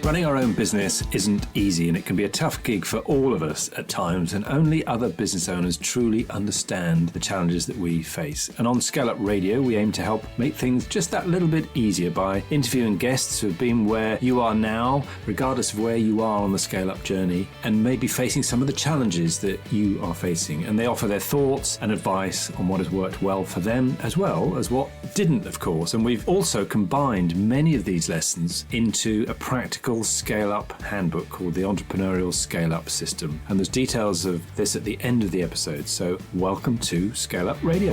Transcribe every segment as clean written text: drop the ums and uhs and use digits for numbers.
Running our own business isn't easy, and it can be a tough gig for all of us at times, and only other business owners truly understand the challenges that we face. And on ScaleUp Radio, we aim to help make things just that little bit easier by interviewing guests who have been where you are now, regardless of where you are on the ScaleUp journey, and maybe facing some of the challenges that you are facing. And they offer their thoughts and advice on what has worked well for them, as well as what didn't, of course. And we've also combined many of these lessons into a practical scale-up handbook called the Entrepreneurial Scale-Up System. And there's details of this at the end of the episode. So welcome to ScaleUp Radio.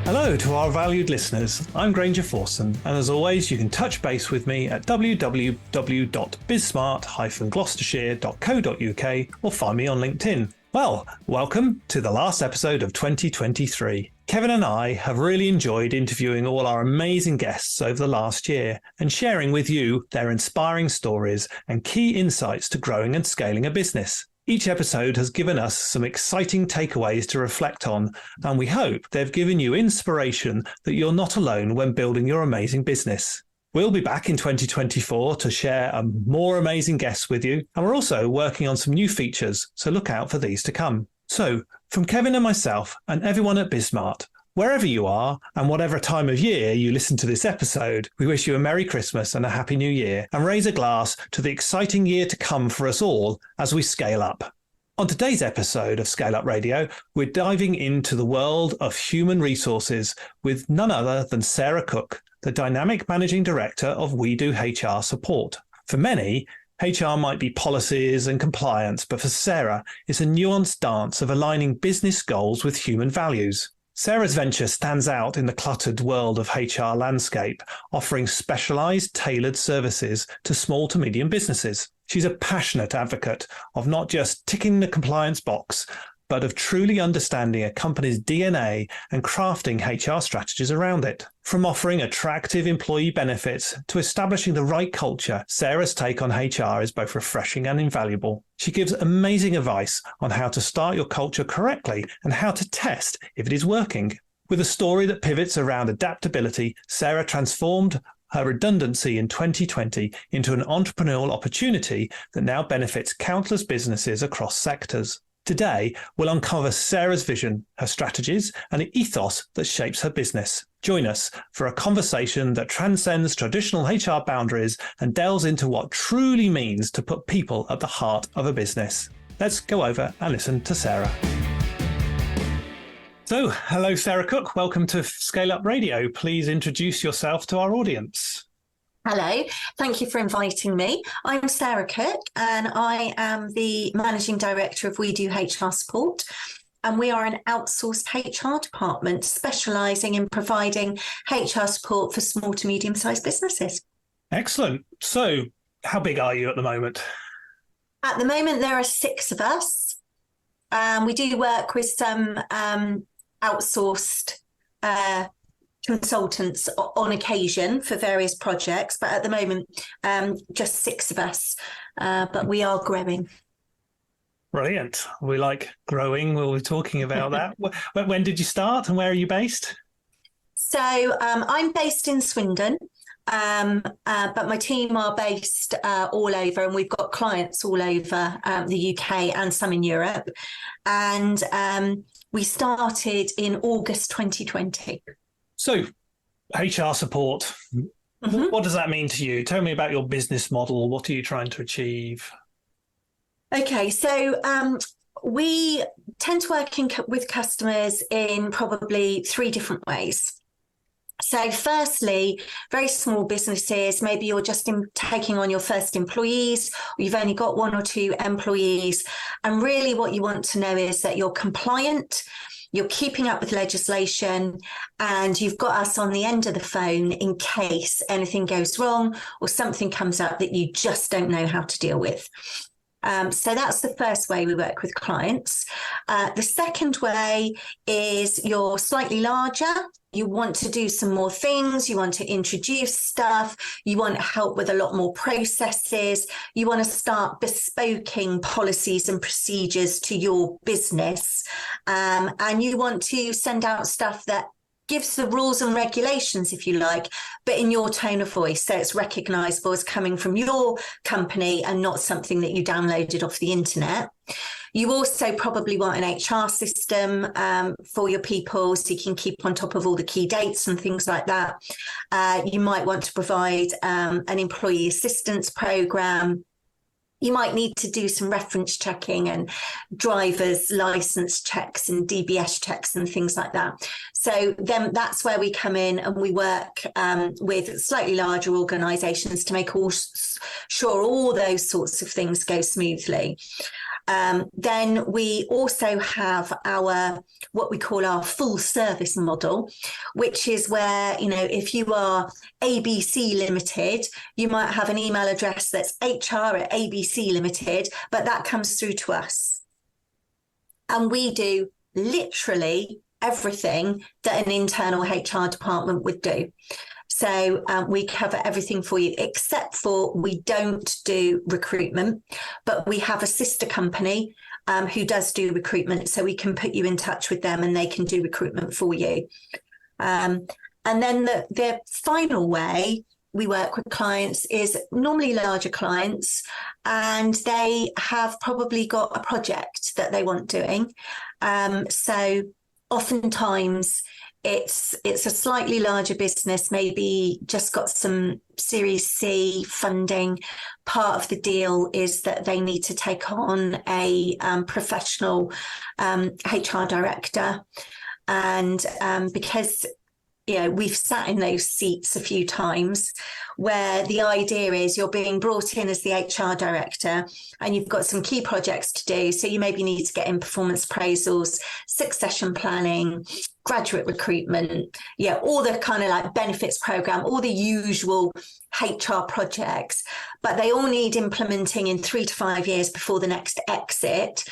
Hello to our valued listeners. I'm Granger Forson, and as always, you can touch base with me at www.bizsmart-gloucestershire.co.uk or find me on LinkedIn. Well, welcome to the last episode of 2023. Kevin and I have really enjoyed interviewing all our amazing guests over the last year and sharing with you their inspiring stories and key insights to growing and scaling a business. Each episode has given us some exciting takeaways to reflect on, and we hope they've given you inspiration that you're not alone when building your amazing business. We'll be back in 2024 to share more amazing guests with you, and we're also working on some new features, so look out for these to come. So, from Kevin and myself and everyone at BizSmart, wherever you are and whatever time of year you listen to this episode, we wish you a Merry Christmas and a Happy New Year, and raise a glass to the exciting year to come for us all as we scale up. On today's episode of ScaleUp Radio, we're diving into the world of human resources with none other than Sarah Cook, the Dynamic Managing Director of We Do HR Support. For many, HR might be policies and compliance, but for Sarah, it's a nuanced dance of aligning business goals with human values. Sarah's venture stands out in the cluttered world of HR landscape, offering specialised, tailored services to small to medium businesses. She's a passionate advocate of not just ticking the compliance box, but of truly understanding a company's DNA and crafting HR strategies around it. From offering attractive employee benefits to establishing the right culture, Sarah's take on HR is both refreshing and invaluable. She gives amazing advice on how to start your culture correctly and how to test if it is working. With a story that pivots around adaptability, Sarah transformed her redundancy in 2020 into an entrepreneurial opportunity that now benefits countless businesses across sectors. Today, we'll uncover Sarah's vision, her strategies, and the ethos that shapes her business. Join us for a conversation that transcends traditional HR boundaries and delves into what truly means to put people at the heart of a business. Let's go over and listen to Sarah. So, hello, Sarah Cook. Welcome to ScaleUp Radio. Please introduce yourself to our audience. Hello, thank you for inviting me. I'm Sarah Cook and I am the Managing Director of We Do HR Support, and we are an outsourced HR department specialising in providing HR support for small to medium-sized businesses. Excellent. So how big are you at the moment? At the moment, there are 6 of us. We do work with some outsourced consultants on occasion for various projects, but at the moment, just 6 of us, but we are growing. Brilliant. We like growing. We'll be talking about that. When did you start and where are you based? So I'm based in Swindon, but my team are based all over, and we've got clients all over the UK and some in Europe. And we started in August 2020. So, HR support, What does that mean to you? Tell me about your business model. What are you trying to achieve? Okay, so we tend to work with customers in probably 3 different ways. So firstly, very small businesses, maybe you're just taking on your first employees, or you've only got 1 or 2 employees. And really what you want to know is that you're compliant, you're keeping up with legislation, and you've got us on the end of the phone in case anything goes wrong or something comes up that you just don't know how to deal with. So that's the first way we work with clients. The second way is you're slightly larger. You want to do some more things. You want to introduce stuff. You want help with a lot more processes. You want to start bespoking policies and procedures to your business. And you want to send out stuff that gives the rules and regulations, if you like, but in your tone of voice. So it's recognisable as coming from your company and not something that you downloaded off the internet. You also probably want an HR system for your people so you can keep on top of all the key dates and things like that. You might want to provide an employee assistance program. You might need to do some reference checking and driver's license checks and DBS checks and things like that. So then that's where we come in and we work with slightly larger organisations to make sure all those sorts of things go smoothly. Then we also have what we call our full service model, which is where, if you are ABC Limited, you might have an email address that's HR@ABC Limited, but that comes through to us. And we do literally everything that an internal HR department would do. So we cover everything for you, except for we don't do recruitment, but we have a sister company who does do recruitment. So we can put you in touch with them and they can do recruitment for you. And then the final way we work with clients is normally larger clients, and they have probably got a project that they want doing. So oftentimes it's a slightly larger business, maybe just got some Series C funding. Part of the deal is that they need to take on a professional HR director. And because we've sat in those seats a few times where the idea is you're being brought in as the HR director and you've got some key projects to do. So you maybe need to get in performance appraisals, succession planning, graduate recruitment, all the kind of like benefits program, all the usual HR projects, but they all need implementing in 3 to 5 years before the next exit.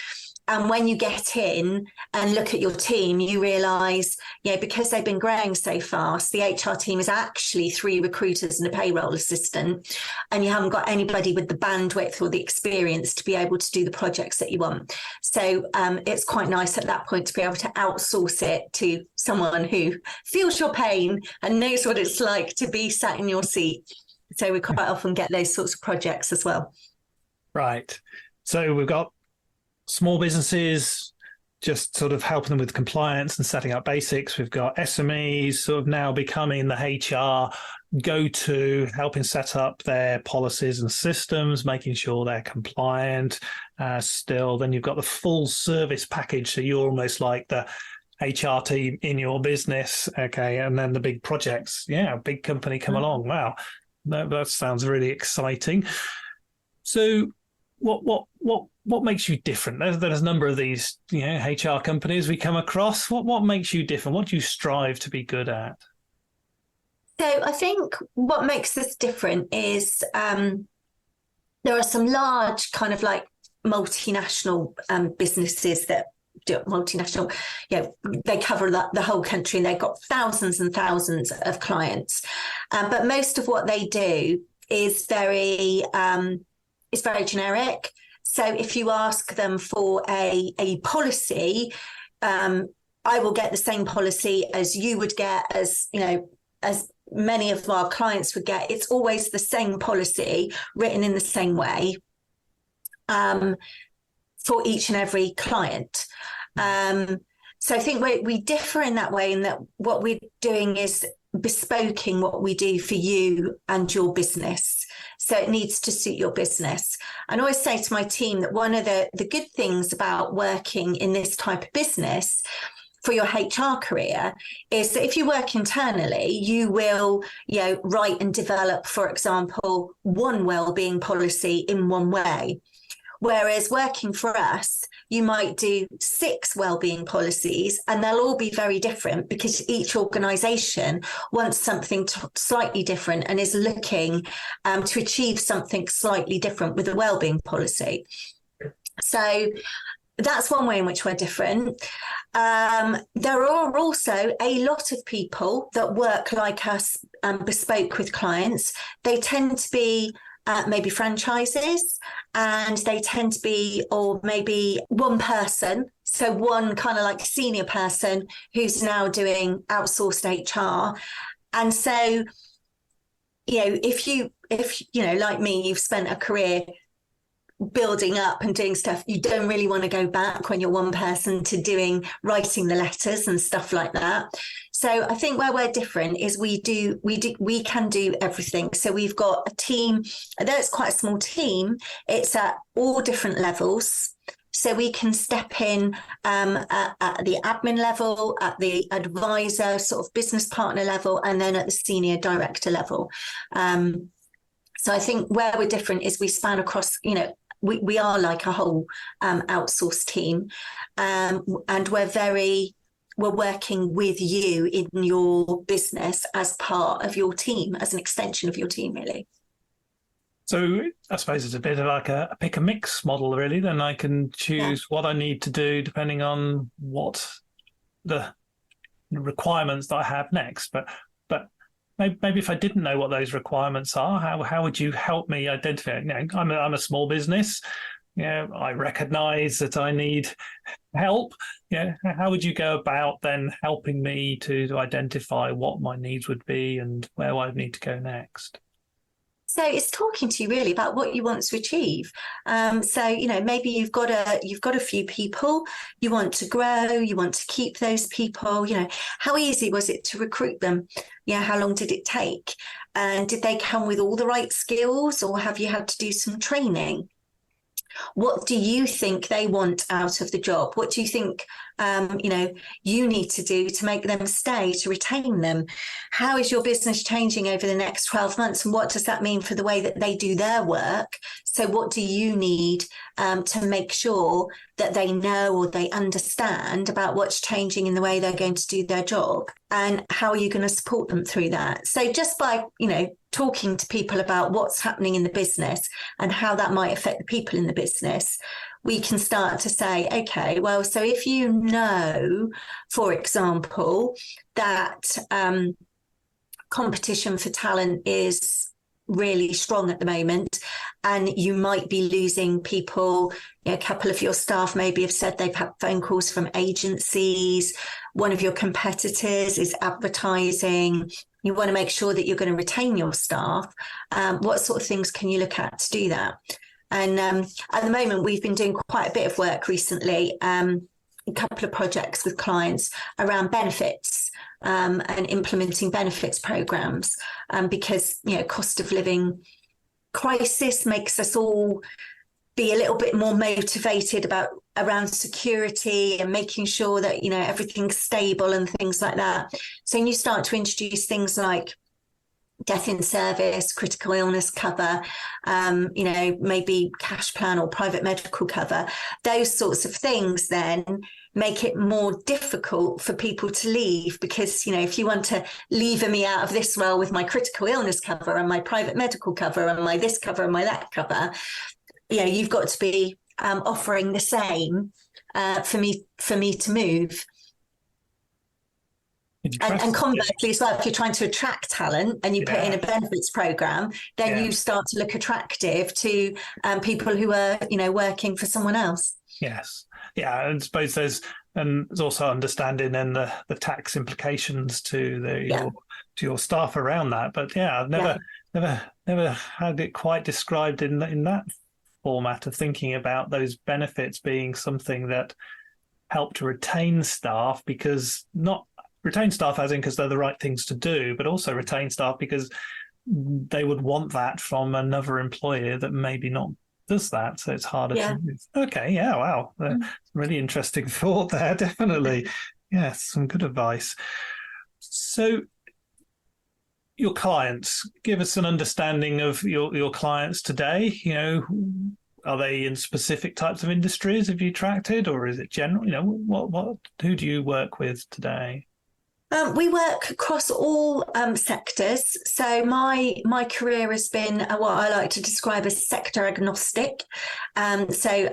And when you get in and look at your team, you realise, because they've been growing so fast, the HR team is actually 3 recruiters and a payroll assistant, and you haven't got anybody with the bandwidth or the experience to be able to do the projects that you want. So it's quite nice at that point to be able to outsource it to someone who feels your pain and knows what it's like to be sat in your seat. So we quite often get those sorts of projects as well. Right. So we've got small businesses, just sort of helping them with compliance and setting up basics. We've got SMEs sort of now becoming the HR go-to, helping set up their policies and systems, making sure they're compliant still. Then you've got the full service package. So you're almost like the HR team in your business. Okay. And then the big projects. Yeah. Big company come along. Wow. That sounds really exciting. So what makes you different? There's a number of these, HR companies we come across. What makes you different? What do you strive to be good at? So I think what makes us different is there are some large kind of like multinational businesses that do multinational, they cover the whole country and they've got thousands and thousands of clients. But most of what they do is very generic. So if you ask them for a policy, I will get the same policy as you would get, as many of our clients would get. It's always the same policy written in the same way for each and every client. So I think we differ in that way, in that what we're doing is bespoking what we do for you and your business. So it needs to suit your business. And I always say to my team that one of the good things about working in this type of business for your HR career is that if you work internally, you will, write and develop, for example, one wellbeing policy in one way. Whereas working for us, you might do 6 wellbeing policies and they'll all be very different because each organisation wants something slightly different and is looking to achieve something slightly different with a wellbeing policy. So that's one way in which we're different. There are also a lot of people that work like us, bespoke with clients. They tend to be maybe franchises, and they tend to be, or maybe one person. So one kind of like senior person who's now doing outsourced HR. And so, if you like me, you've spent a career building up and doing stuff, you don't really want to go back when you're one person to writing the letters and stuff like that. So I think where we're different is we can do everything. So we've got a team, although it's quite a small team, it's at all different levels. So we can step in at the admin level, at the advisor, sort of business partner level, and then at the senior director level. So I think where we're different is we span across, we are like a whole outsourced team, and we're working with you in your business as part of your team, as an extension of your team, really. So I suppose it's a bit of like a pick a mix model, really. Then I can choose what I need to do depending on what the requirements that I have next. But maybe if I didn't know what those requirements are, how would you help me identify? I'm a small business. I recognise that I need help. How would you go about then helping me to identify what my needs would be and where I would need to go next? So it's talking to you really about what you want to achieve. Maybe you've got a few people, you want to grow, you want to keep those people. How easy was it to recruit them? How long did it take? And did they come with all the right skills, or have you had to do some training? What do you think they want out of the job? What do you think, you need to do to make them stay, to retain them? How is your business changing over the next 12 months? And what does that mean for the way that they do their work? So what do you need to make sure that they know or they understand about what's changing in the way they're going to do their job? And how are you going to support them through that? So just by, talking to people about what's happening in the business and how that might affect the people in the business, we can start to say, okay, well, so if you know, for example, that competition for talent is really strong at the moment, and you might be losing people. A couple of your staff maybe have said they've had phone calls from agencies. One of your competitors is advertising. You want to make sure that you're going to retain your staff. What sort of things can you look at to do that? And at the moment, we've been doing quite a bit of work recently, a couple of projects with clients around benefits and implementing benefits programs, because, cost of living crisis makes us all be a little bit more motivated around security and making sure that, everything's stable and things like that. So when you start to introduce things like death in service, critical illness cover, maybe cash plan or private medical cover, those sorts of things then make it more difficult for people to leave, because, if you want to lever me out of this role with my critical illness cover and my private medical cover and my this cover and my that cover, you've got to be offering the same for me to move. And conversely as well, if you're trying to attract talent and you put in a benefits program, then you start to look attractive to people who are, working for someone else. Yes. Yeah. And I suppose there's also understanding and the tax implications to your staff around that. But I've never had it quite described in that format of thinking about those benefits being something that help to retain staff, because not retain staff as in because they're the right things to do, but also retain staff because they would want that from another employer that maybe not does that. So it's harder to move. Okay. Yeah. Wow. Really interesting thought there. Definitely. Yes. Some good advice. So your clients, give us an understanding of your clients today. Are they in specific types of industries? Have you tracked it, or is it general? Who do you work with today? We work across all sectors. So my career has been what I like to describe as sector agnostic. So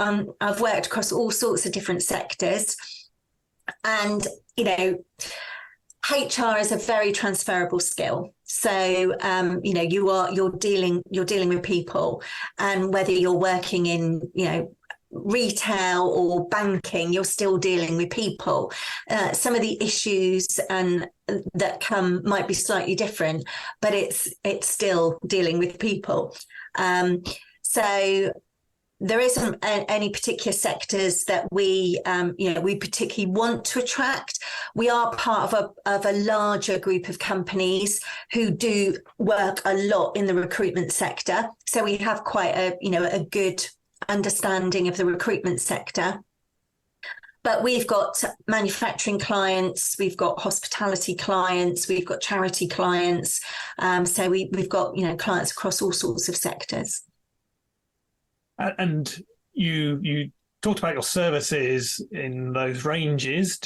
I've worked across all sorts of different sectors, and HR is a very transferable skill. So you're dealing with people, and whether you're working in retail or banking, you're still dealing with people. Some of the issues that come might be slightly different, but it's still dealing with people. So there isn't any particular sectors that we particularly want to attract. We are part of a larger group of companies who do work a lot in the recruitment sector. So we have quite a good understanding of the recruitment sector. But we've got manufacturing clients, we've got hospitality clients, we've got charity clients. So we've got clients across all sorts of sectors. And you talked about your services in those ranges.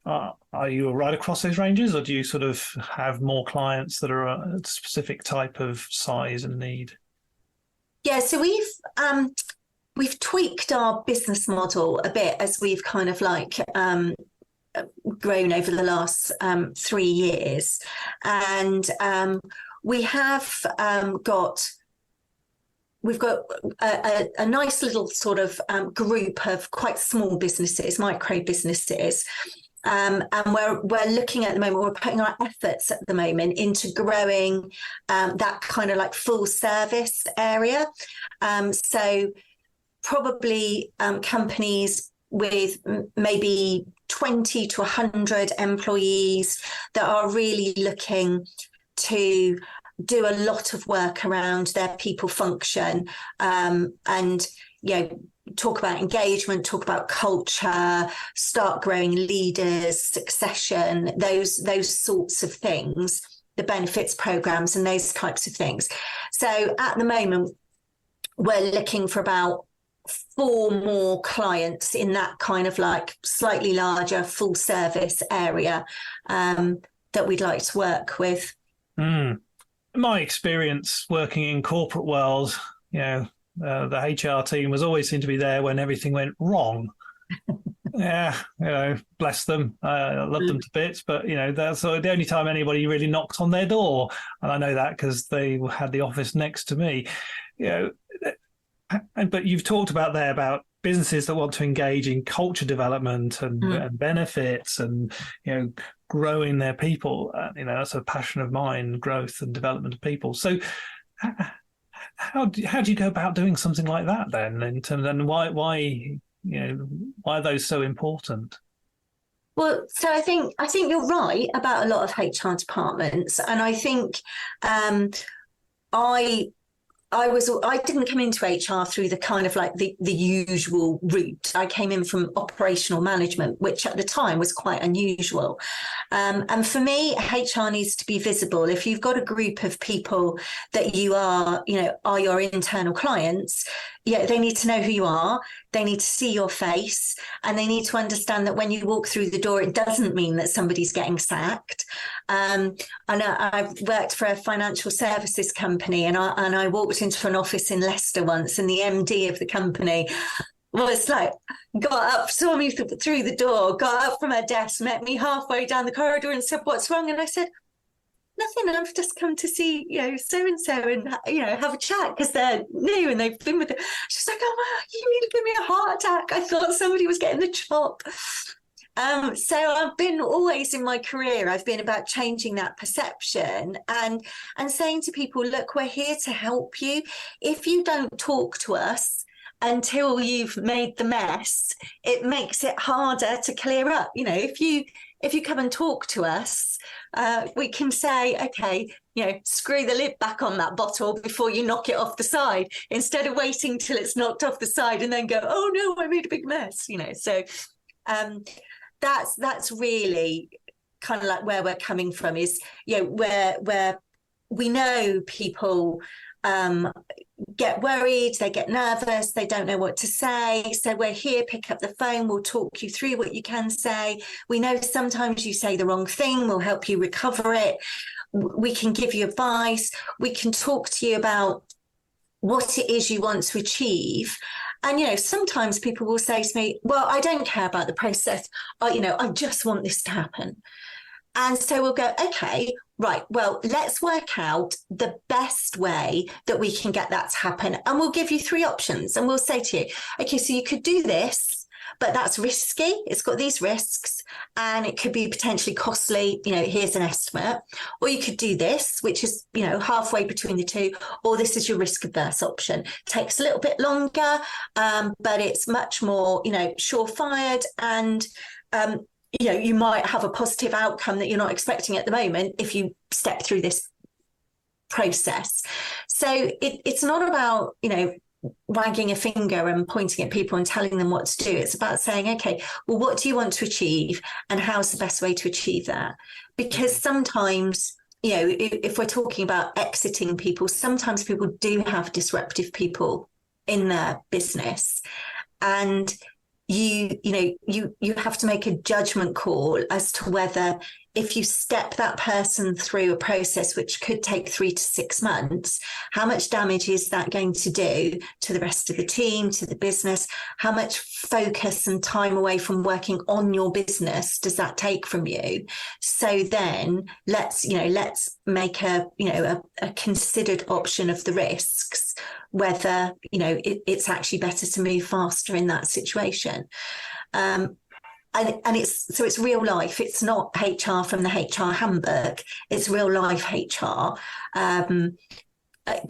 Are you right across those ranges, or do you sort of have more clients that are a specific type of size and need? Yeah, so we've tweaked our business model a bit as we've kind of grown over the last 3 years, and we have we've got a nice little sort of group of quite small businesses, micro businesses. And we're looking at the moment, we're putting our efforts at the moment into growing that kind of like full service area. So probably companies with maybe 20 to 100 employees that are really looking to do a lot of work around their people function, and talk about engagement, talk about culture, start growing leaders, succession, those sorts of things, the benefits programs and those types of things. So at the moment, we're looking for about 4 more clients in that kind of like slightly larger full service area that we'd like to work with. My experience working in corporate world, the HR team was always seemed to be there when everything went wrong. Yeah, bless them. I love them to bits, but that's the only time anybody really knocked on their door, and I know that because they had the office next to me. But you've talked about businesses that want to engage in culture development and benefits and growing their people. That's a passion of mine: growth and development of people. So. How do you go about doing something like that then? In terms, and why are those so important? Well, so I think you're right about a lot of HR departments, and I think I didn't come into HR through the kind of like the usual route. I came in from operational management, which at the time was quite unusual. And for me, HR needs to be visible. If you've got a group of people that are your internal clients, they need to know who you are. They need to see your face, and they need to understand that when you walk through the door, it doesn't mean that somebody's getting sacked. I know I've worked for a financial services company, and I walked into an office in Leicester once, and the MD of the company was like, got up, saw me through the door, got up from her desk, met me halfway down the corridor and said, "What's wrong?" And I said, "Nothing, I've just come to see, so-and-so and, have a chat because they're new and they've been with it." She's like, "Oh, wow, you need to give me a heart attack. I thought somebody was getting the chop." So I've been always in my career, I've been about changing that perception and saying to people, look, we're here to help you. If you don't talk to us until you've made the mess, it makes it harder to clear up. If you come and talk to us, we can say, okay, screw the lid back on that bottle before you knock it off the side, instead of waiting till it's knocked off the side and then go, oh no, I made a big mess. So that's really kind of like where we're coming from, is where we know people get worried, they get nervous, they don't know what to say. So we're here, pick up the phone, we'll talk you through what you can say. We know sometimes you say the wrong thing, we'll help you recover it. We can give you advice. We can talk to you about what it is you want to achieve. And, sometimes people will say to me, well, I don't care about the process. I just want this to happen. And so we'll go, okay, right, well, let's work out the best way that we can get that to happen. And we'll give you 3 options and we'll say to you, okay, so you could do this, but that's risky. It's got these risks and it could be potentially costly. Here's an estimate. Or you could do this, which is, halfway between the two, or this is your risk averse option. Takes a little bit longer, but it's much more, surefire, and, you might have a positive outcome that you're not expecting at the moment if you step through this process. So it's not about, wagging a finger and pointing at people and telling them what to do. It's about saying, okay, well, what do you want to achieve and how's the best way to achieve that? Because sometimes, if we're talking about exiting people, sometimes people do have disruptive people in their business, and you have to make a judgment call as to whether, if you step that person through a process which could take 3 to 6 months, how much damage is that going to do to the rest of the team, to the business? How much focus and time away from working on your business does that take from you? So then let's make a considered option of the risks, whether, it's actually better to move faster in that situation. And it's real life. It's not HR from the HR handbook. It's real life HR,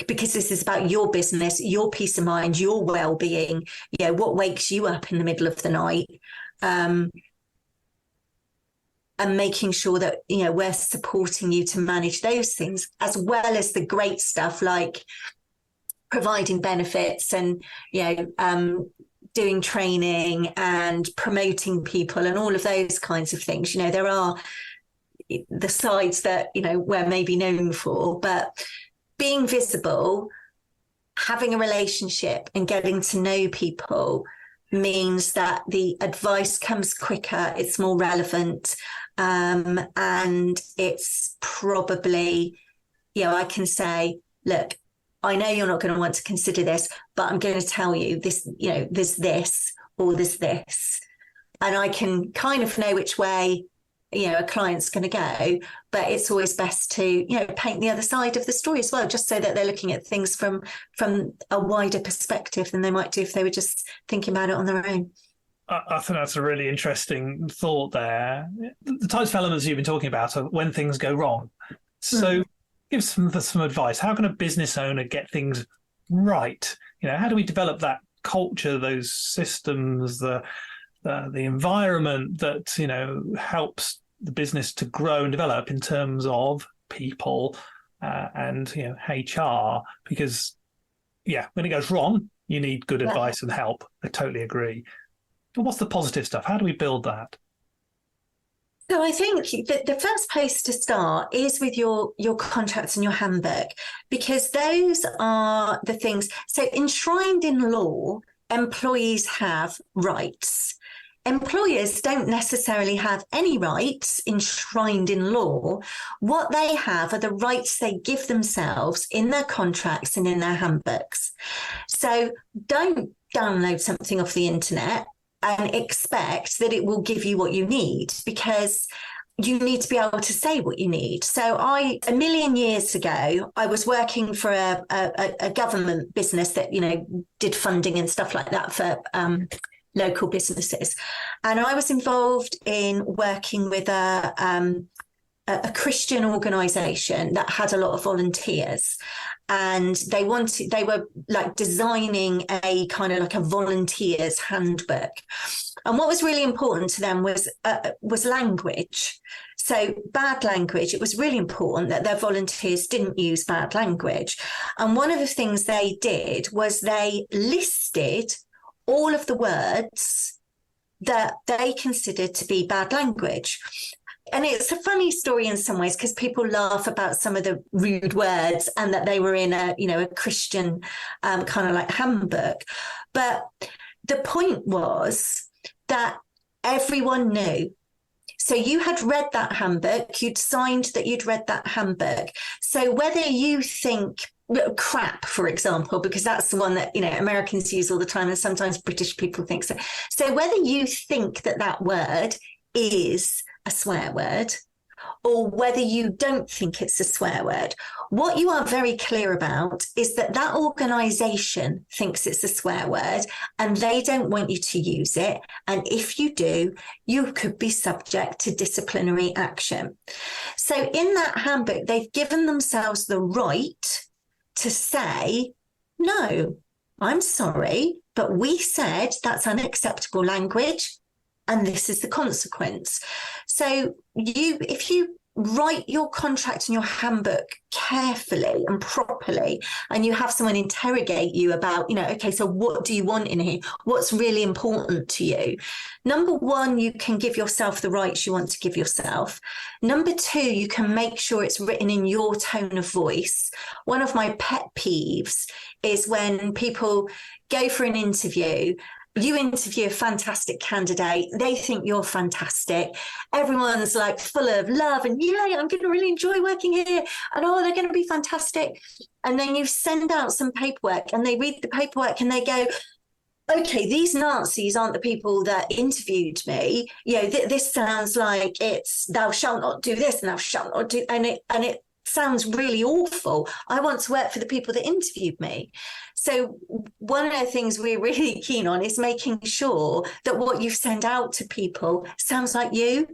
because this is about your business, your peace of mind, your well-being. What wakes you up in the middle of the night, and making sure that we're supporting you to manage those things, as well as the great stuff like providing benefits and doing training and promoting people and all of those kinds of things. There are the sides that, we're maybe known for, but being visible, having a relationship and getting to know people means that the advice comes quicker, it's more relevant, and it's probably, I can say, look, I know you're not going to want to consider this, but I'm going to tell you this, there's this or there's this. And I can kind of know which way, a client's going to go, but it's always best to, paint the other side of the story as well, just so that they're looking at things from a wider perspective than they might do if they were just thinking about it on their own. I think that's a really interesting thought there. The types of elements you've been talking about are when things go wrong. So give some advice. How can a business owner get things right? How do we develop that culture, those systems, the environment that, helps the business to grow and develop in terms of people and, HR? Because, when it goes wrong, you need good advice and help. I totally agree. But what's the positive stuff? How do we build that? So I think that the first place to start is with your contracts and your handbook, because those are the things. So enshrined in law, employees have rights. Employers don't necessarily have any rights enshrined in law. What they have are the rights they give themselves in their contracts and in their handbooks. So don't download something off the internet and expect that it will give you what you need, because you need to be able to say what you need. So a million years ago, I was working for a government business that, did funding and stuff like that for local businesses. And I was involved in working with a Christian organisation that had a lot of volunteers. And they were like designing a kind of like a volunteers handbook. And what was really important to them was language. So bad language, it was really important that their volunteers didn't use bad language. And one of the things they did was they listed all of the words that they considered to be bad language. And it's a funny story in some ways, because people laugh about some of the rude words and that they were in a Christian kind of like handbook. But the point was that everyone knew. So you had read that handbook, you'd signed that you'd read that handbook. So whether you think crap, for example, because that's the one that, Americans use all the time and sometimes British people think so. So whether you think that word is a swear word, or whether you don't think it's a swear word. What you are very clear about is that that organisation thinks it's a swear word and they don't want you to use it. And if you do, you could be subject to disciplinary action. So in that handbook, they've given themselves the right to say, no, I'm sorry, but we said that's unacceptable language and this is the consequence. So if you write your contract and your handbook carefully and properly, and you have someone interrogate you about, okay, so what do you want in here? What's really important to you? Number one, you can give yourself the rights you want to give yourself. Number two, you can make sure it's written in your tone of voice. One of my pet peeves is when people go for an interview. You interview a fantastic candidate. They think you're fantastic. Everyone's like full of love and, yeah, I'm going to really enjoy working here. And, they're going to be fantastic. And then you send out some paperwork and they read the paperwork and they go, okay, these Nazis aren't the people that interviewed me. This sounds like it's thou shalt not do this and thou shalt not do, and it sounds really awful. I want to work for the people that interviewed me. So one of the things we're really keen on is making sure that what you send out to people sounds like you,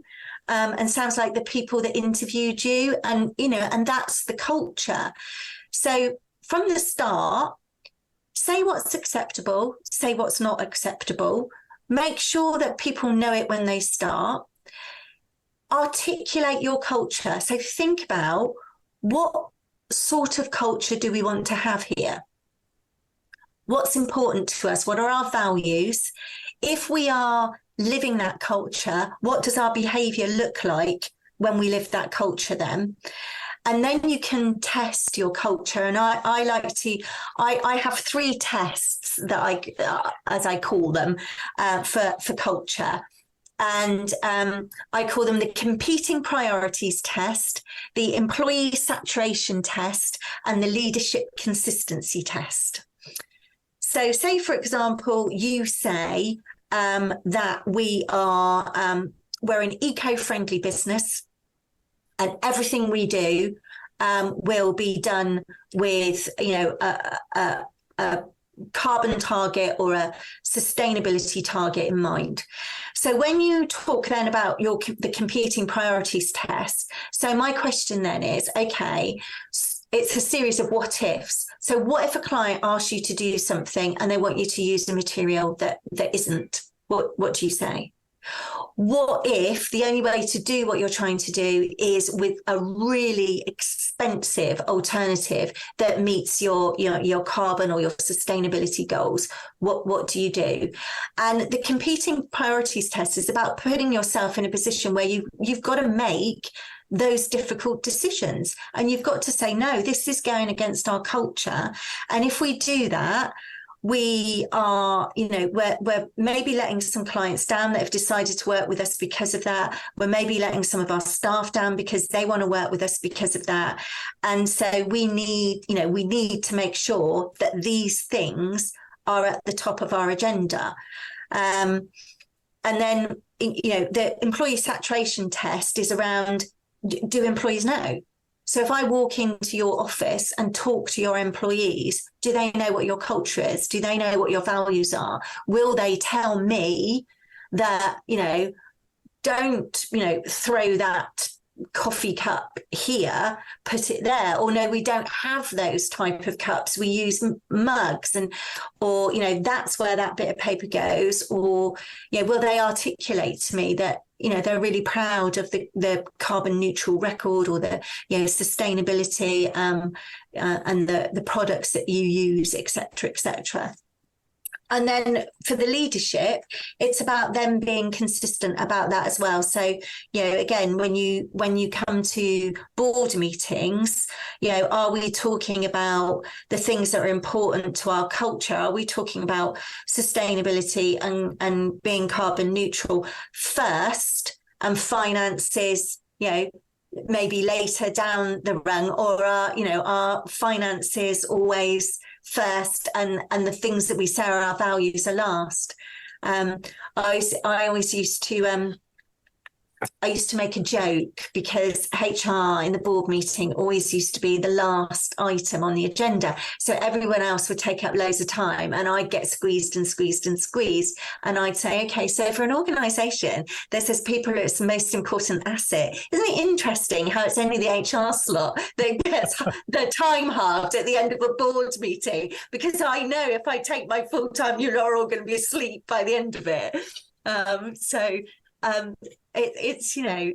and sounds like the people that interviewed you, and and that's the culture. So from the start, say what's acceptable, say what's not acceptable, make sure that people know it when they start, articulate your culture. So think about, what sort of culture do we want to have here? What's important to us? What are our values? If we are living that culture, what does our behaviour look like when we live that culture then? And then you can test your culture. And I have 3 tests that as I call them, for culture. And I call them the competing priorities test, the employee saturation test, and the leadership consistency test. So say, for example, you say that we're an eco-friendly business and everything we do will be done with, a carbon target or a sustainability target in mind. So when you talk then about the competing priorities test, so my question then is, okay, it's a series of what ifs. So what if a client asks you to do something and they want you to use a material that isn't? What do you say? What if the only way to do what you're trying to do is with a really expensive alternative that meets your carbon or your sustainability goals? What do you do? And the competing priorities test is about putting yourself in a position where you've got to make those difficult decisions, and you've got to say, no, this is going against our culture. And if we do that, we are, we're maybe letting some clients down that have decided to work with us because of that. We're maybe letting some of our staff down because they want to work with us because of that. And so we need to make sure that these things are at the top of our agenda. And then, the employee saturation test is around, do employees know? So if I walk into your office and talk to your employees, do they know what your culture is? Do they know what your values are? Will they tell me that, don't, throw that coffee cup here, put it there? Or no, we don't have those type of cups. We use mugs, or that's where that bit of paper goes. Or, will they articulate to me that, they're really proud of the carbon neutral record, or the, sustainability, and the products that you use, et cetera, et cetera. And then for the leadership, it's about them being consistent about that as well. So, again, when you come to board meetings, are we talking about the things that are important to our culture? Are we talking about sustainability and being carbon neutral first, and finances, maybe later down the rung? Or are finances always first, and the things that we say are our values are last? I always used to I used to make a joke because HR in the board meeting always used to be the last item on the agenda. So everyone else would take up loads of time and I'd get squeezed and squeezed and squeezed. And I'd say, okay, so for an organisation that says people are its most important asset, isn't it interesting how it's only the HR slot that gets the time halved at the end of a board meeting? Because I know if I take my full time, you're all going to be asleep by the end of it. It's, you know,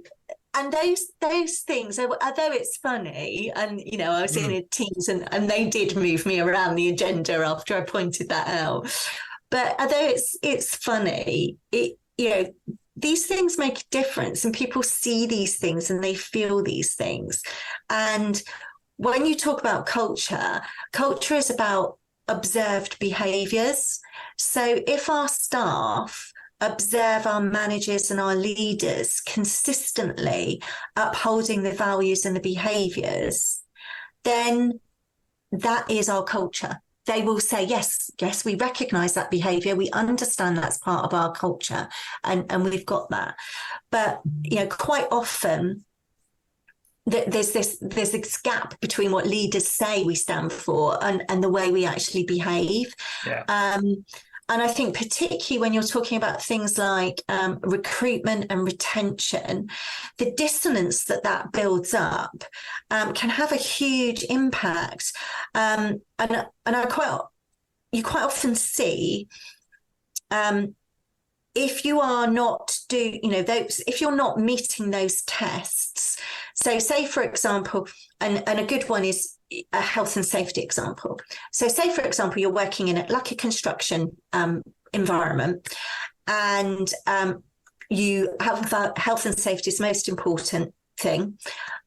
and those things, although it's funny, and, you know, I was in teams and they did move me around the agenda after I pointed that out. But although it's funny, you know, these things make a difference and people see these things and they feel these things. And when you talk about culture is about observed behaviours. So if our staff observe our managers and our leaders consistently upholding the values and the behaviours, then that is our culture. They will say, yes, we recognise that behaviour. We understand that's part of our culture and we've got that. But, you know, quite often there's this gap between what leaders say we stand for and the way we actually behave. Yeah. And I think particularly when you're talking about things like recruitment and retention, the dissonance that builds up can have a huge impact. And you quite often see if you are not if you're not meeting those tests. So say, for example, and a good one is a health and safety example. So say, for example, you're working in a construction environment and you have health and safety is the most important thing.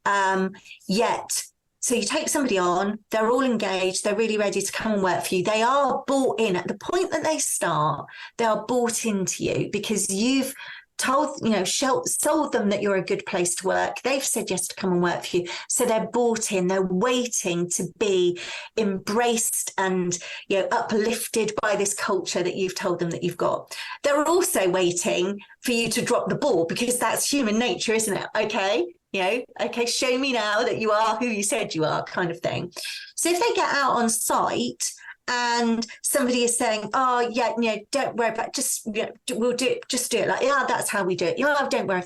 So you take somebody on, they're all engaged, they're really ready to come and work for you. They are bought in at the point that they start, they are bought into you because you've sold them that you're a good place to work. They've said yes to come and work for you. So they're bought in, they're waiting to be embraced and, you know, uplifted by this culture that you've told them that you've got. They're also waiting for you to drop the ball because that's human nature, isn't it? Okay. You know, okay, show me now that you are who you said you are, kind of thing. So if they get out on site and somebody is saying, oh, yeah, you know, don't worry about it, just, you know, we'll do it, just do it like, yeah, that's how we do it. Yeah, don't worry.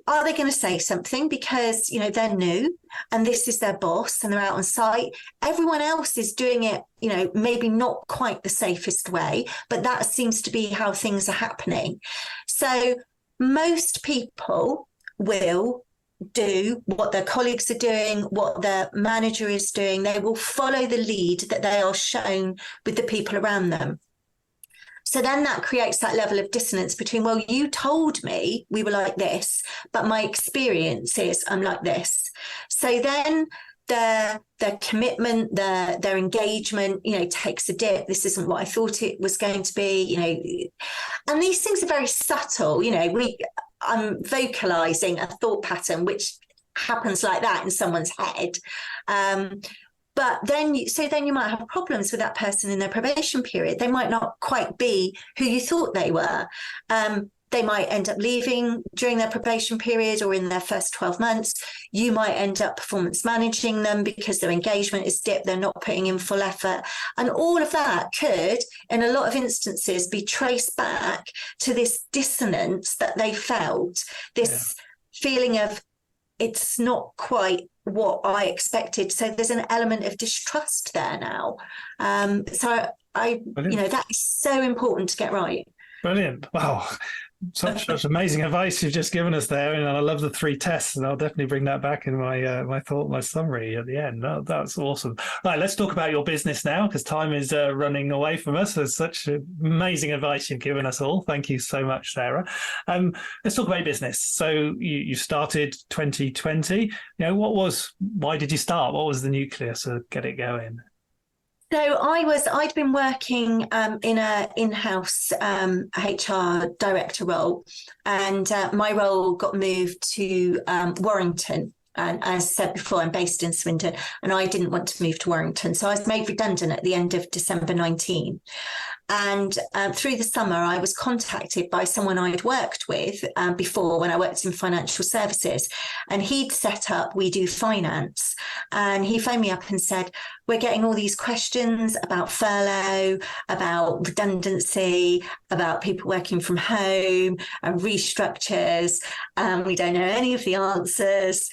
Are they going to say something because, you know, they're new and this is their boss and they're out on site? Everyone else is doing it, you know, maybe not quite the safest way, but that seems to be how things are happening. So most people will do what their colleagues are doing, what their manager is doing. They will follow the lead that they are shown with the people around them. So then that creates that level of dissonance between, well, you told me we were like this, but my experience is I'm like this. So then their commitment, their engagement, you know, takes a dip. This isn't what I thought it was going to be, you know. And these things are very subtle, you know. I'm vocalizing a thought pattern which happens like that in someone's head. But then you might have problems with that person in their probation period. They might not quite be who you thought they were. They might end up leaving during their probation period or in their first 12 months. You might end up performance managing them because their engagement is dipped. They're not putting in full effort. And all of that could, in a lot of instances, be traced back to this dissonance that they felt, this feeling of it's not quite what I expected. So there's an element of distrust there now. So that is so important to get right. Brilliant. Wow. Such amazing advice you've just given us there, and I love the 3 tests, and I'll definitely bring that back in my summary at the end. That's awesome. Right, let's talk about your business now, because time is running away from us. There's such amazing advice you've given us all. Thank you so much, Sarah. Let's talk about your business. So you started 2020. You know, why did you start? What was the nucleus to get it going? So I'd been working in a in-house HR director role, and my role got moved to Warrington And as I said before, I'm based in Swindon, and I didn't want to move to Warrington. So I was made redundant at the end of December 19. And through the summer, I was contacted by someone I'd worked with before when I worked in financial services. And he'd set up We Do Finance. And he phoned me up and said, we're getting all these questions about furlough, about redundancy, about people working from home and restructures. We don't know any of the answers.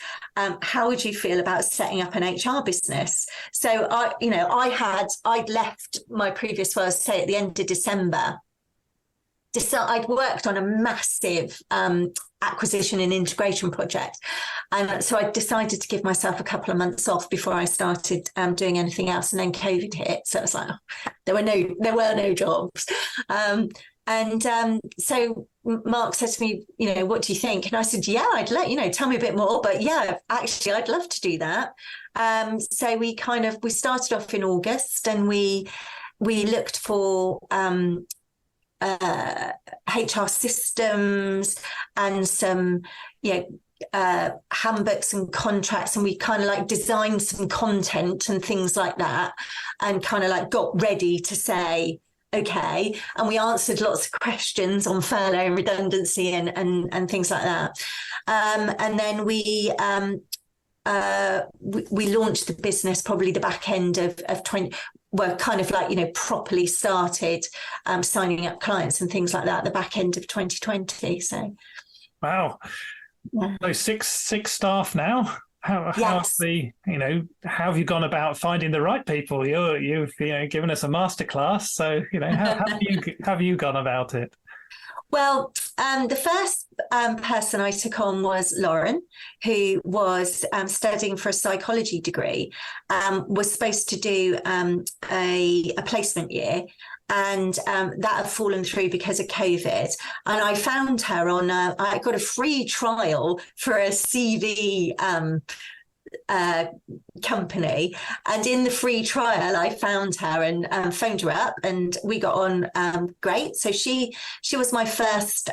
How would you feel about setting up an HR business? So I'd left my previous role, say at the end of December. I'd worked on a massive acquisition and integration project. And so I decided to give myself a couple of months off before I started doing anything else. And then COVID hit. So it was like, there were no jobs. So Mark said to me, what do you think? And I said, yeah, tell me a bit more. But yeah, actually, I'd love to do that. So we started off in August, and we looked for HR systems and some, handbooks and contracts, and we kind of like designed some content and things like that, and kind of like got ready to say, okay. And we answered lots of questions on furlough and redundancy and things like that. And then we launched the business probably the back end of 20. We're kind of like, properly started signing up clients and things like that at the back end of 2020. So, wow. Yeah. So six staff now. How have you gone about finding the right people? You've given us a masterclass. So how have you gone about it? Well, the first person I took on was Lauren, who was studying for a psychology degree, was supposed to do a placement year. And that had fallen through because of COVID. And I found her I got a free trial for a CV company, and in the free trial I found her and phoned her up, and we got on great. So she was my first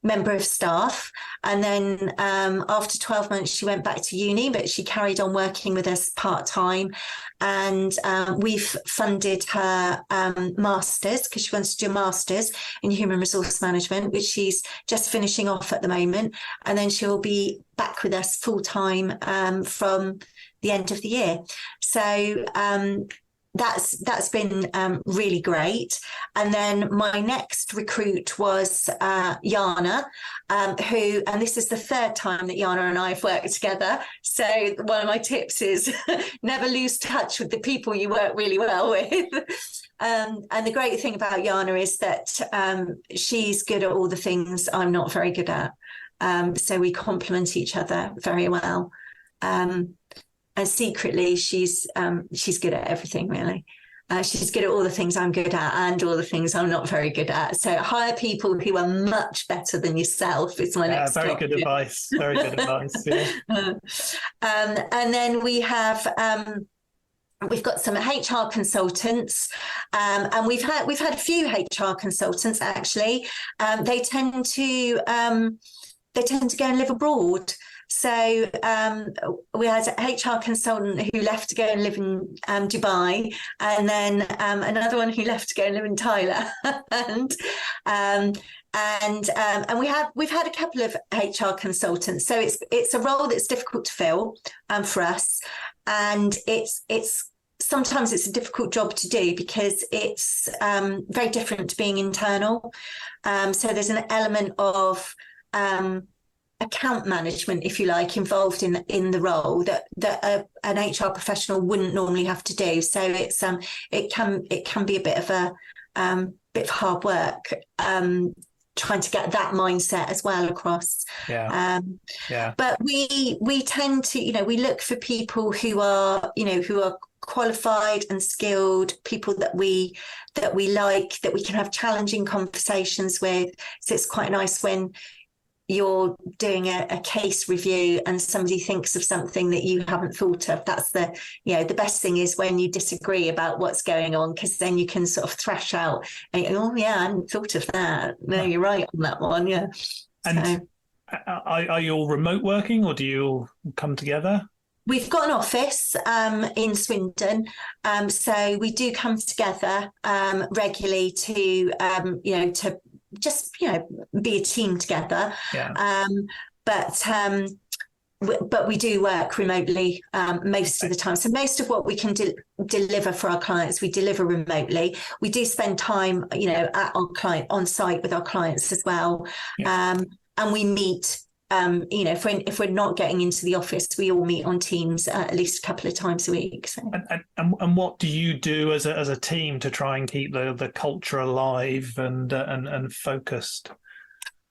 member of staff, and then after 12 months she went back to uni, but she carried on working with us part-time, and we've funded her masters, because she wants to do a masters in human resource management, which she's just finishing off at the moment, and then she'll be back with us full-time from the end of the year. So that's been really great. And then my next recruit was Jana, who, and this is the third time that Jana and I have worked together. So one of my tips is never lose touch with the people you work really well with. And the great thing about Jana is that she's good at all the things I'm not very good at. So we complement each other very well. And secretly, she's good at everything, really. She's good at all the things I'm good at and all the things I'm not very good at. So hire people who are much better than yourself is my next very good advice. Very good advice. Yeah. And then we have we've got some HR consultants, and we've had a few HR consultants actually. They tend to go and live abroad. So we had an HR consultant who left to go and live in Dubai, and then another one who left to go and live in Thailand. And we've had a couple of HR consultants. So it's a role that's difficult to fill for us, and it's sometimes it's a difficult job to do because it's very different to being internal. So there's an element of account management, if you like, involved in the role that an HR professional wouldn't normally have to do. So it's it can be a bit of hard work trying to get that mindset as well across. But we tend to we look for people who are qualified and skilled, people that we like, that we can have challenging conversations with. So it's quite nice when you're doing a case review and somebody thinks of something that you haven't thought of. That's the best thing is when you disagree about what's going on, because then you can sort of thrash out and I hadn't thought of that. No, you're right on that one. Yeah. And Are you all remote working, or do you all come together? We've got an office in Swindon, so we do come together regularly to to just be a team together. Yeah. But we do work remotely most of the time. So most of what we can deliver for our clients, we deliver remotely. We do spend time, on site with our clients as well, and we meet. If we're not getting into the office, we all meet on Teams at least a couple of times a week. So. And what do you do as a team to try and keep the culture alive and focused?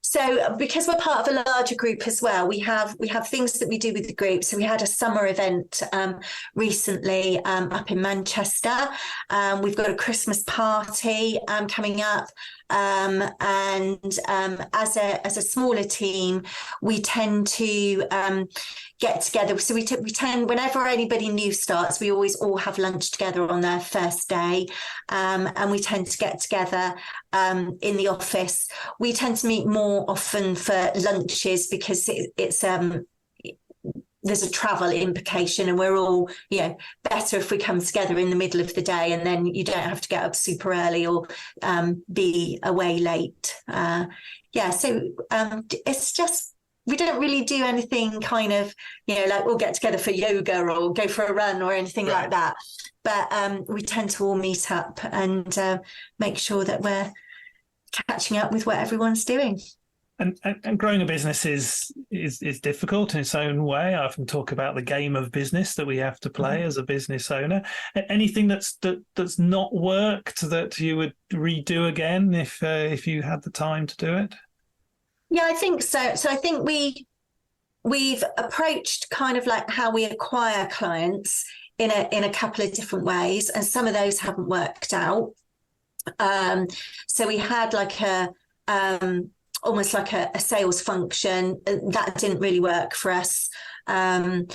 So because we're part of a larger group as well, we have things that we do with the group. So we had a summer event recently up in Manchester. We've got a Christmas party coming up. And as a smaller team, we tend to get together. So we tend, whenever anybody new starts, we always all have lunch together on their first day, and we tend to get together in the office. We tend to meet more often for lunches because it's there's a travel implication, and we're all, better if we come together in the middle of the day, and then you don't have to get up super early or be away late. So it's just, we don't really do anything kind of, like we'll get together for yoga or go for a run or anything like that. But we tend to all meet up and make sure that we're catching up with what everyone's doing. And growing a business is difficult in its own way. I often talk about the game of business that we have to play as a business owner. Anything that's not worked that you would redo again if you had the time to do it? Yeah, I think so. So I think we've approached kind of like how we acquire clients in a couple of different ways, and some of those haven't worked out. So we had like almost like a sales function that didn't really work for us. And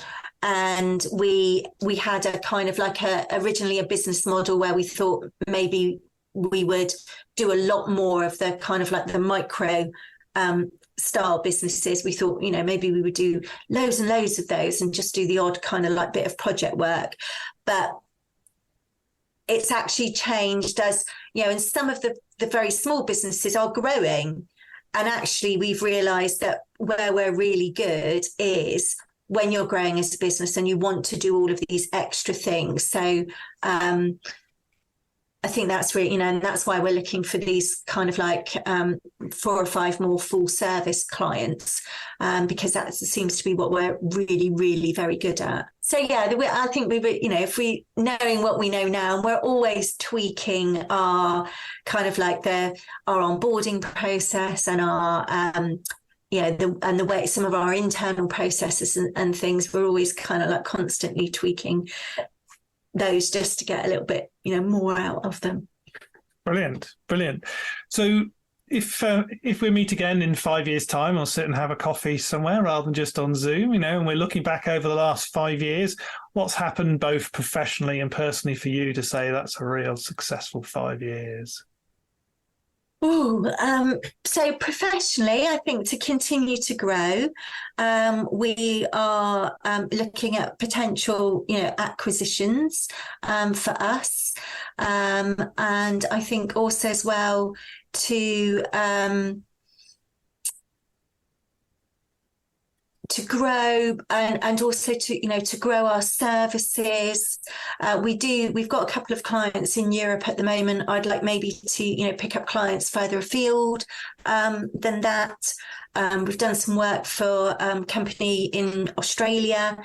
we had a kind of like originally a business model where we thought maybe we would do a lot more of the kind of like the micro style businesses. We thought, maybe we would do loads and loads of those and just do the odd kind of like bit of project work. But it's actually changed as, and some of the very small businesses are growing. And actually, we've realised that where we're really good is when you're growing as a business and you want to do all of these extra things. So I think that's really, and that's why we're looking for these kind of like 4 or 5 more full service clients, because that seems to be what we're really, really very good at. So yeah, I think we would, if we knowing what we know now, we're always tweaking our kind of like our onboarding process and our the way some of our internal processes and things. We're always kind of like constantly tweaking those just to get a little bit more out of them. Brilliant. So if we meet again in 5 years' time, I'll sit and have a coffee somewhere rather than just on Zoom, and we're looking back over the last 5 years, what's happened both professionally and personally for you to say that's a real successful 5 years? So professionally, I think to continue to grow, we are looking at potential, acquisitions for us, and I think also as well to grow and also to grow our services. We've got a couple of clients in Europe at the moment. I'd like maybe to pick up clients further afield than that. We've done some work for a company in Australia,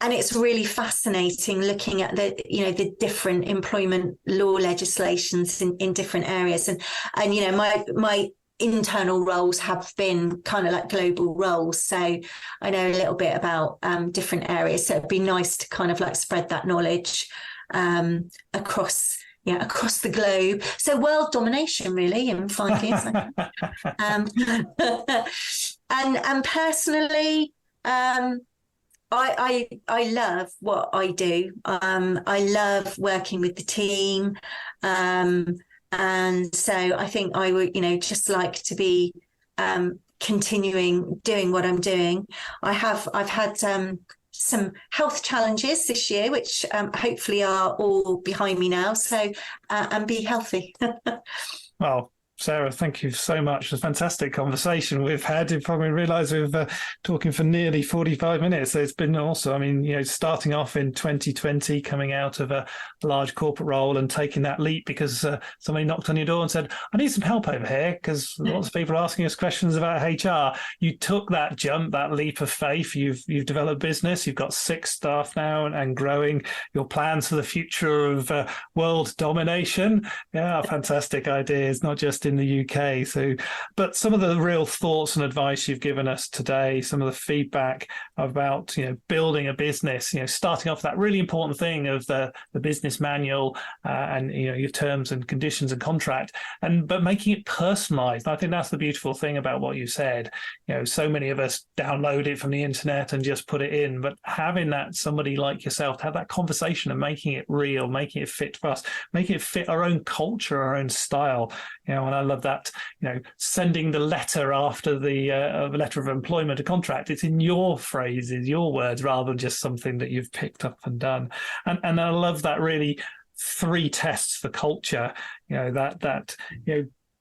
and it's really fascinating looking at the different employment law legislations in different areas. And my internal roles have been kind of like global roles, so I know a little bit about different areas. So it'd be nice to kind of like spread that knowledge across the globe. So world domination really in 5 years. And personally, I love what I do. I love working with the team. And so I think I would, just like to be continuing doing what I'm doing. I've had some health challenges this year, which hopefully are all behind me now. So, and be healthy. Well, Sarah, thank you so much. It's a fantastic conversation we've had. You probably realise we've talking for nearly 45 minutes. So it's been awesome. I mean, starting off in 2020, coming out of a large corporate role and taking that leap because somebody knocked on your door and said, I need some help over here because lots of people are asking us questions about HR. You took that jump, that leap of faith. You've developed business. You've got 6 staff now and growing. Your plans for the future of world domination. Yeah, fantastic ideas, not just in the UK. So, but some of the real thoughts and advice you've given us today, some of the feedback about, building a business, starting off that really important thing of the business manual and, your terms and conditions and contract, but making it personalized. I think that's the beautiful thing about what you said. So many of us download it from the internet and just put it in, but having that somebody like yourself to have that conversation and making it real, making it fit for us, making it fit our own culture, our own style, and I love that, sending the letter after the letter of employment, a contract, it's in your phrases, your words, rather than just something that you've picked up and done. And I love that really 3 tests for culture, that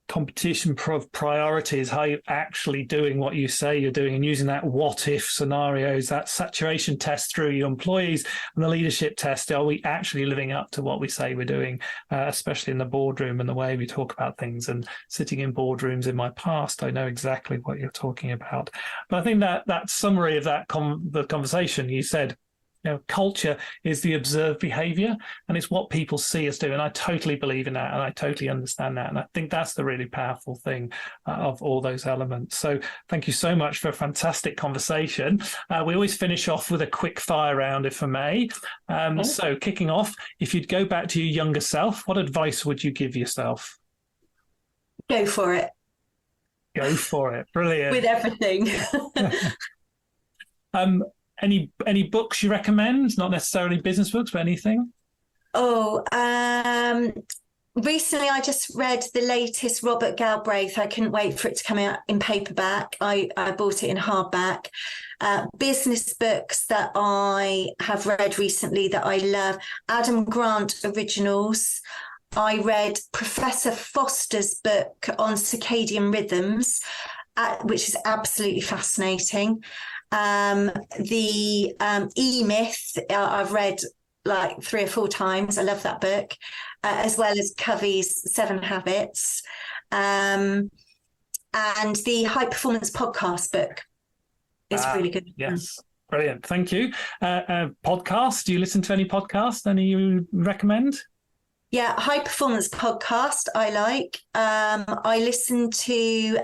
competition priorities, how you're actually doing what you say you're doing and using that what if scenarios, that saturation test through your employees and the leadership test. Are we actually living up to what we say we're doing, especially in the boardroom and the way we talk about things? And sitting in boardrooms in my past, I know exactly what you're talking about. But I think that summary of that the conversation, you said, culture is the observed behavior and it's what people see us do. And I totally believe in that and I totally understand that. And I think that's the really powerful thing of all those elements. So thank you so much for a fantastic conversation. We always finish off with a quick fire round, if I may. So kicking off, if you'd go back to your younger self, what advice would you give yourself? Go for it. Go for it. Brilliant. With everything. Any books you recommend? Not necessarily business books, but anything? Recently I just read the latest Robert Galbraith. I couldn't wait for it to come out in paperback. I bought it in hardback. Business books that I have read recently that I love. Adam Grant originals. I read Professor Foster's book on circadian rhythms, which is absolutely fascinating. The E-Myth, I've read like 3 or 4 times. I love that book, as well as Covey's 7 Habits, and the High Performance Podcast book is really good. Yes, brilliant. Thank you. Podcast, do you listen to any podcasts? Any you recommend? Yeah, High Performance Podcast I like. I listen to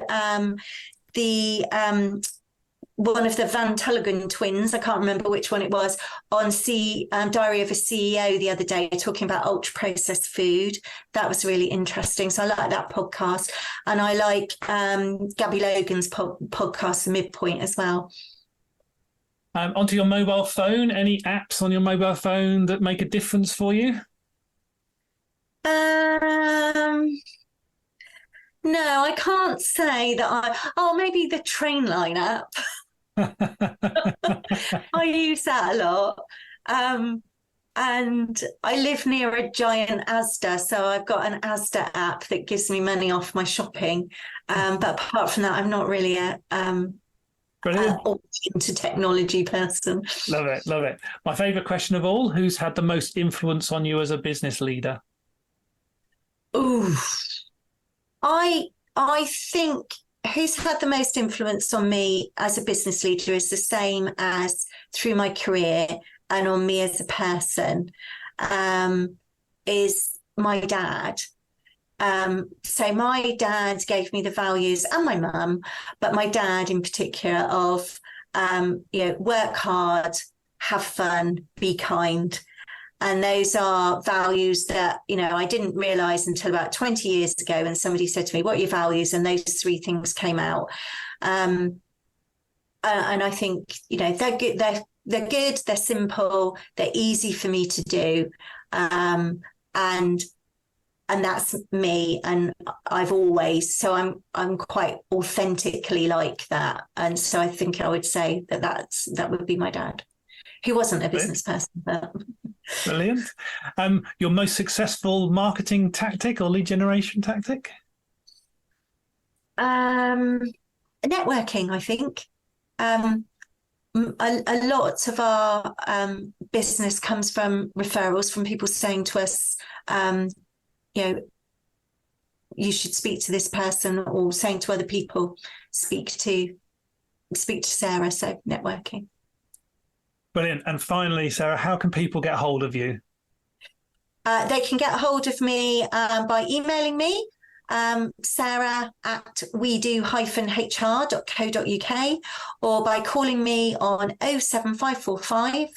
one of the Van Tulligan twins, I can't remember which one it was, on Diary of a CEO the other day, talking about ultra-processed food. That was really interesting. So I like that podcast. And I like Gabby Logan's podcast, The Midpoint, as well. Onto your mobile phone, any apps on your mobile phone that make a difference for you? No, I can't say that maybe the Trainline app. I use that a lot. And I live near a giant Asda, so I've got an Asda app that gives me money off my shopping. But apart from that, I'm not really into technology person. Love it, love it. My favourite question of all, who's had the most influence on you as a business leader? Ooh, I think who's had the most influence on me as a business leader is the same as through my career and on me as a person, is my dad. So my dad gave me the values, and my mum, but my dad in particular, of work hard, have fun, be kind. And those are values that, I didn't realize until about 20 years ago when somebody said to me, what are your values? And those 3 things came out. And I think, they're good. They're good. They're simple. They're easy for me to do. And that's me, and I've always, so I'm quite authentically like that, and so I think I would say that would be my dad, who wasn't a business person, but brilliant. Your most successful marketing tactic or lead generation tactic? Networking, I think. A lot of our business comes from referrals, from people saying to us, you should speak to this person, or saying to other people, speak to Sarah. So networking. Brilliant. And finally, Sarah, how can people get hold of you? They can get hold of me by emailing me, sarah@wedo-hr.co.uk, or by calling me on 07545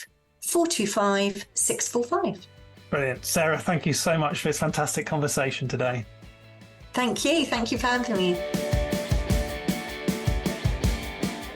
425 645. Brilliant. Sarah, thank you so much for this fantastic conversation today. Thank you. Thank you for having me.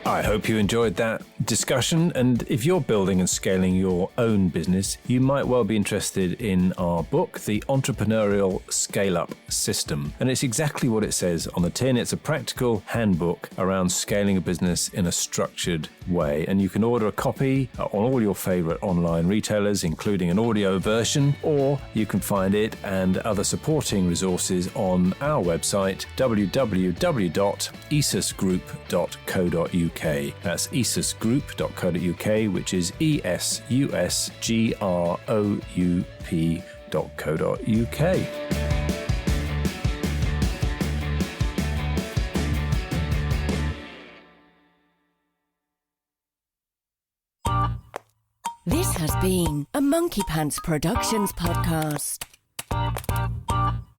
I hope you enjoyed that discussion, and if you're building and scaling your own business, you might well be interested in our book, The Entrepreneurial ScaleUp System. And it's exactly what it says on the tin. It's a practical handbook around scaling a business in a structured way. And you can order a copy on all your favorite online retailers, including an audio version, or you can find it and other supporting resources on our website, www.esusgroup.co.uk. That's esusgroup.co.uk, which is esusgroup.co.uk. This has been a Monkey Pants Productions podcast.